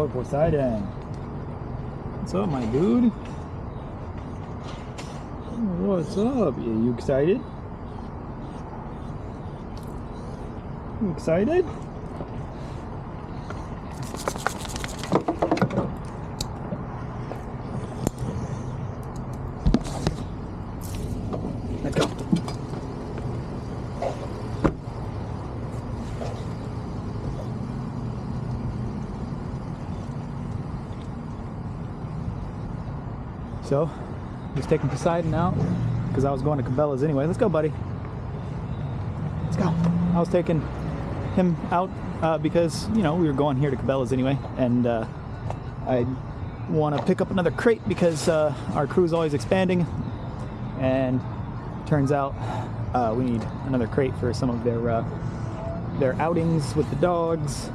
Hello, Poseidon. What's up, my dude? What's up? Are you excited? You excited? Let's go. So, just taking Poseidon out because I was going to Cabela's anyway. Let's go, buddy. Let's go. I was taking him out because, you know, we were going here to Cabela's anyway, and I want to pick up another crate because our crew is always expanding, and turns out we need another crate for some of their outings with the dogs.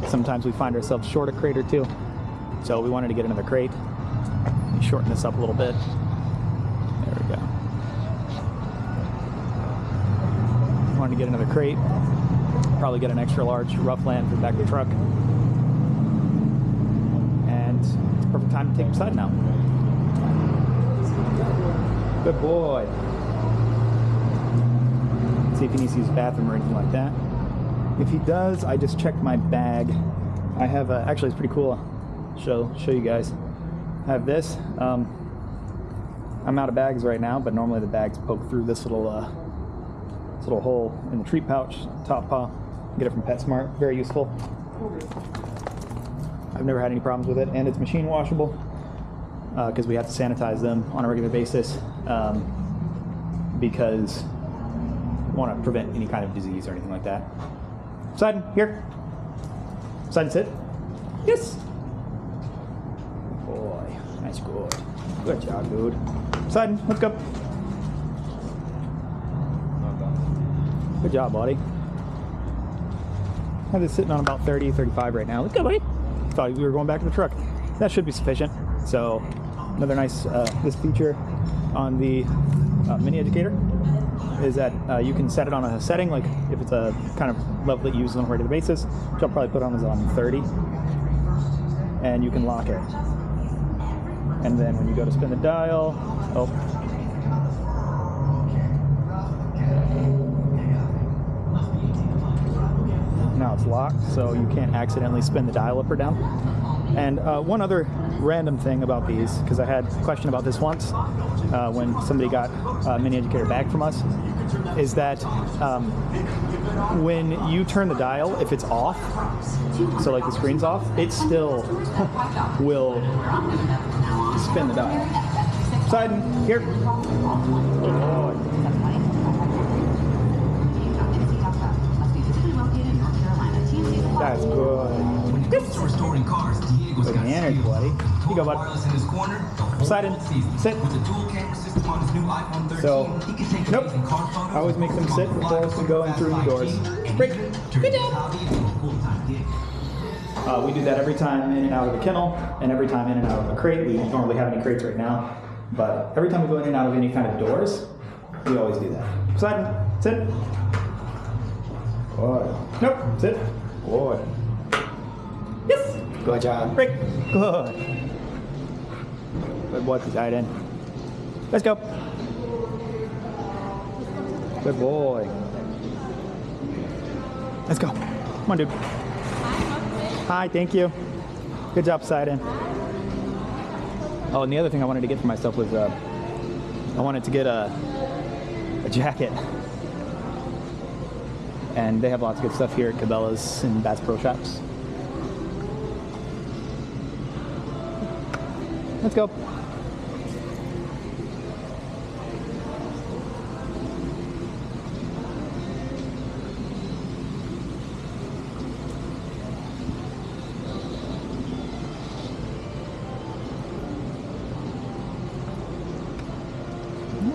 Sometimes we find ourselves short a crate or two, so we wanted to get another crate. Shorten this up a little bit. There we go. Wanted to get another crate. Probably get an extra large Roughland for the back of the truck. And it's the perfect time to take Poseidon out. Good boy. See if he needs to use the bathroom or anything like that. If he does, I just checked my bag. I have actually it's pretty cool. Show you guys. I have this. I'm out of bags right now, but normally the bags poke through this little hole in the treat pouch, top paw. Get it from PetSmart. Very useful. I've never had any problems with it, and it's machine washable because we have to sanitize them on a regular basis because we want to prevent any kind of disease or anything like that. Poseidon, here. Poseidon, sit. Yes. That's good. Good job, dude. Poseidon, let's go. Good job, buddy. I have this sitting on about 30, 35 right now. Let's go, buddy. Thought we were going back to the truck. That should be sufficient. So, another nice, this feature on the Mini Educator is that you can set it on a setting, like if it's a kind of level that you use on a regular basis, which I'll probably put on as on 30, and you can lock it. And then when you go to spin the dial, now it's locked, so you can't accidentally spin the dial up or down. And one other random thing about these, because I had a question about this once when somebody got a Mini Educator bag from us, is that when you turn the dial, if it's off, so like the screen's off, it still will spin the dial. Poseidon, here. Oh. That's good. Good energy, buddy. You go, bud. Poseidon, sit. So, nope. I always make them sit before we go in through the doors. Break. Good job. We do that every time in and out of the kennel, and every time in and out of the crate. We don't normally have any crates right now, but every time we go in and out of any kind of doors, we always do that. Poseidon, sit. Good. Nope, sit. Good. Yes. Good job. Break. Good. Good boy, Poseidon. Let's go. Good boy. Let's go. Come on, dude. Hi, thank you. Good job, Poseidon. Oh, and the other thing I wanted to get for myself was I wanted to get a jacket. And they have lots of good stuff here at Cabela's and Bass Pro Shops. Let's go.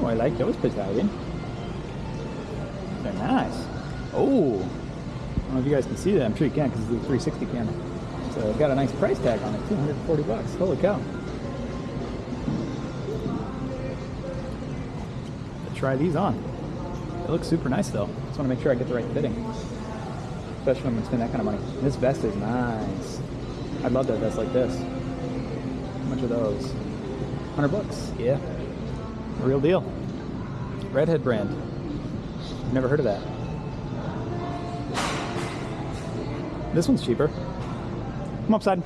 Oh, I like those, Poseidon. They're nice. Oh, I don't know if you guys can see that. I'm sure you can because it's the 360 camera. So it's got a nice price tag on it, $240. Holy cow. Let's try these on. They look super nice though. Just want to make sure I get the right fitting. Especially when I'm going to spend that kind of money. This vest is nice. I'd love to have vests like this. How much are those? $100. Yeah. Real deal. Redhead brand. Never heard of that. This one's cheaper. Come upside.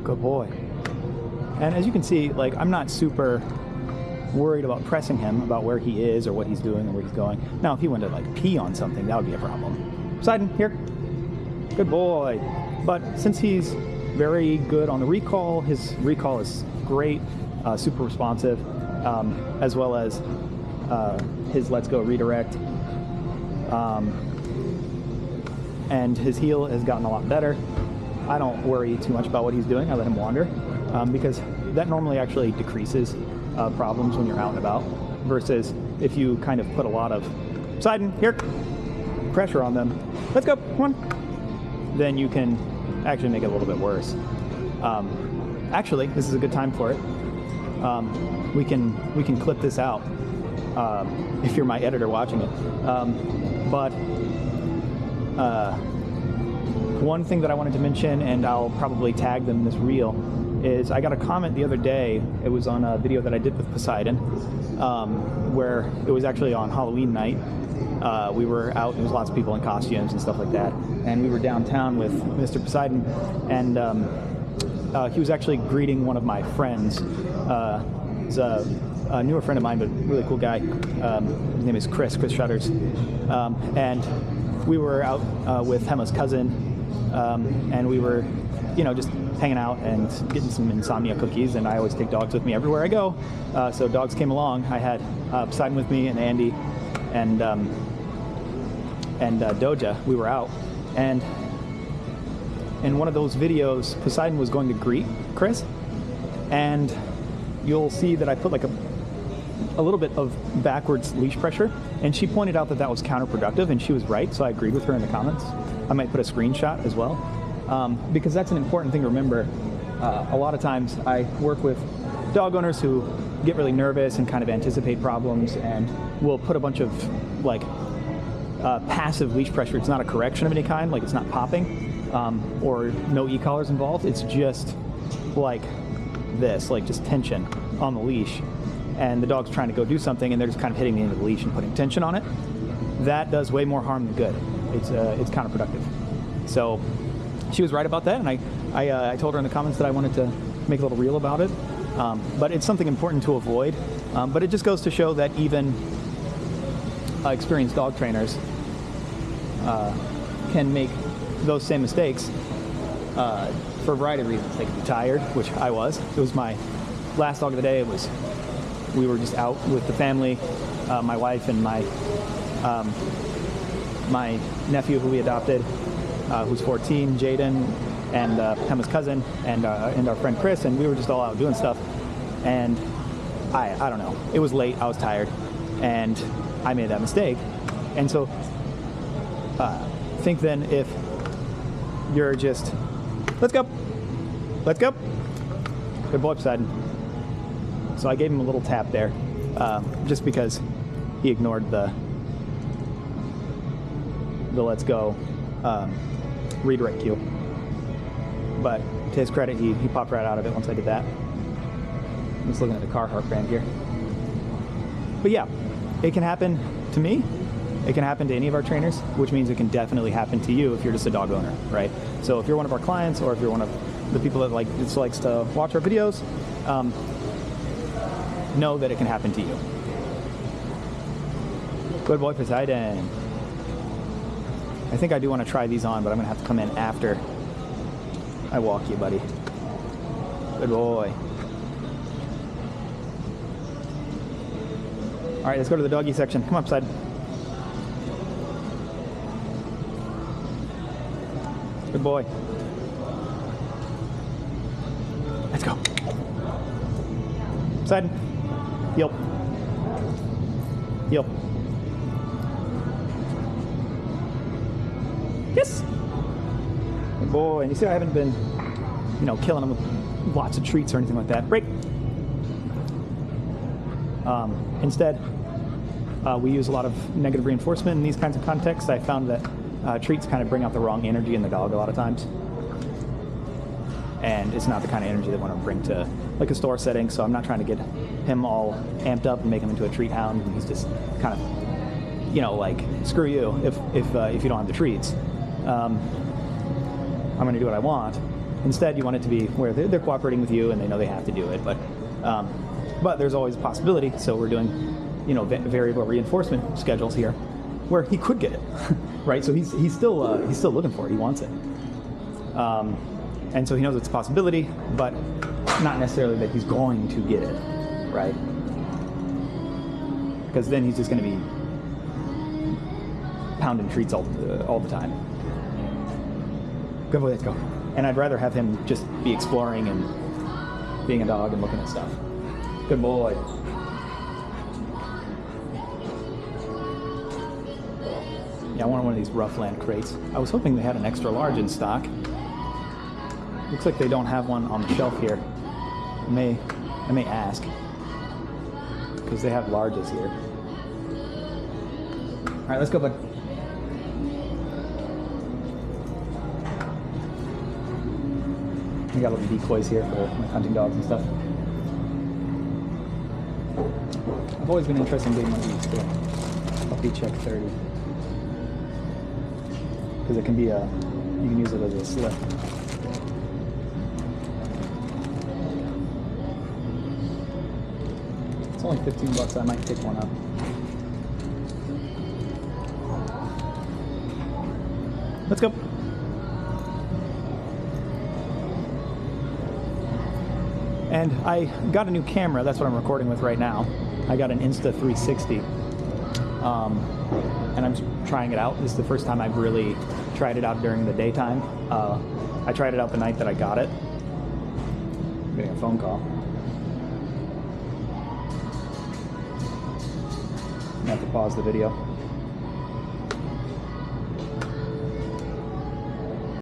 Good boy. And as you can see, like, I'm not super worried about pressing him about where he is or what he's doing or where he's going. Now, if he wanted to like pee on something, that would be a problem. Poseidon, here. Good boy. But since he's very good on the recall, his recall is great, super responsive, as well as his let's go redirect. And his heel has gotten a lot better. I don't worry too much about what he's doing. I let him wander because that normally actually decreases problems when you're out and about, versus if you kind of put a lot of Poseidon, here, pressure on them. Let's go, come on. Then you can actually make it a little bit worse. Actually, this is a good time for it. We can clip this out if you're my editor watching it. But one thing that I wanted to mention, and I'll probably tag them in this reel, is I got a comment the other day. It was on a video that I did with Poseidon, where it was actually on Halloween night. We were out, there was lots of people in costumes and stuff like that, and we were downtown with Mr. Poseidon, and he was actually greeting one of my friends. He's a newer friend of mine, but really cool guy. His name is Chris Shutters. And we were out with Hema's cousin, and we were, just hanging out and getting some insomnia cookies, and I always take dogs with me everywhere I go. So dogs came along. I had Poseidon with me and Andy and Doja. We were out, and in one of those videos, Poseidon was going to greet Chris, and you'll see that I put like a little bit of backwards leash pressure, and she pointed out that that was counterproductive, and she was right, so I agreed with her in the comments. I might put a screenshot as well, because that's an important thing to remember. A lot of times I work with dog owners who get really nervous and kind of anticipate problems, and will put a bunch of like passive leash pressure. It's not a correction of any kind, like it's not popping, or no e-collars involved. It's just like this, like just tension on the leash, and the dog's trying to go do something, and they're just kind of hitting the end of the leash and putting tension on it. That does way more harm than good. It's counterproductive. So she was right about that, and I told her in the comments that I wanted to make a little reel about it. But it's something important to avoid. But it just goes to show that even experienced dog trainers can make those same mistakes for a variety of reasons. They could be tired, which I was. It was my last dog of the day. We were just out with the family, my wife and my nephew who we adopted, who's 14, Jaden, and Hema's cousin, and our friend Chris, and we were just all out doing stuff. And I don't know. It was late. I was tired, and I made that mistake. And so think then if you're just, let's go. Good boy, Poseidon. So I gave him a little tap there, just because he ignored the let's go redirect cue. But to his credit, he popped right out of it once I did that. I'm just looking at the Carhartt brand here. But yeah, it can happen to me. It can happen to any of our trainers, which means it can definitely happen to you if you're just a dog owner, right? So if you're one of our clients, or if you're one of the people that likes to watch our videos, know that it can happen to you. Good boy, Poseidon. I think I do want to try these on, but I'm going to have to come in after I walk you, buddy. Good boy. All right, let's go to the doggy section. Come on, Poseidon. Good boy. Let's go. Poseidon. Heel. Heel. Yes. Good boy. And you see I haven't been, killing him with lots of treats or anything like that. Break. Instead, we use a lot of negative reinforcement in these kinds of contexts. I found that treats kind of bring out the wrong energy in the dog a lot of times. And it's not the kind of energy that I want to bring to like a store setting, so I'm not trying to get him all amped up and make him into a treat hound, and he's just kind of, you know, like, screw you if you don't have the treats. I'm going to do what I want. Instead, you want it to be where they're cooperating with you and they know they have to do it, but there's always a possibility, so we're doing, you know, variable reinforcement schedules here where he could get it, right? So he's still looking for it. He wants it. And so he knows it's a possibility, but not necessarily that he's going to get it, right? Because then he's just going to be pounding treats all the time. Good boy, let's go. And I'd rather have him just be exploring and being a dog and looking at stuff. Good boy. Yeah, I wanted one of these Roughland crates. I was hoping they had an extra large in stock. Looks like they don't have one on the shelf here. I may ask, because they have larges here. All right, let's go, bud. We got little decoys here for my hunting dogs and stuff. I've always been interested in getting one of these for puppy check 30, because it can be you can use it as a slip. It's only $15. I might pick one up. Let's go. And I got a new camera. That's what I'm recording with right now. I got an Insta360, and I'm trying it out. This is the first time I've really tried it out during the daytime. I tried it out the night that I got it. I'm getting a phone call. I have to pause the video.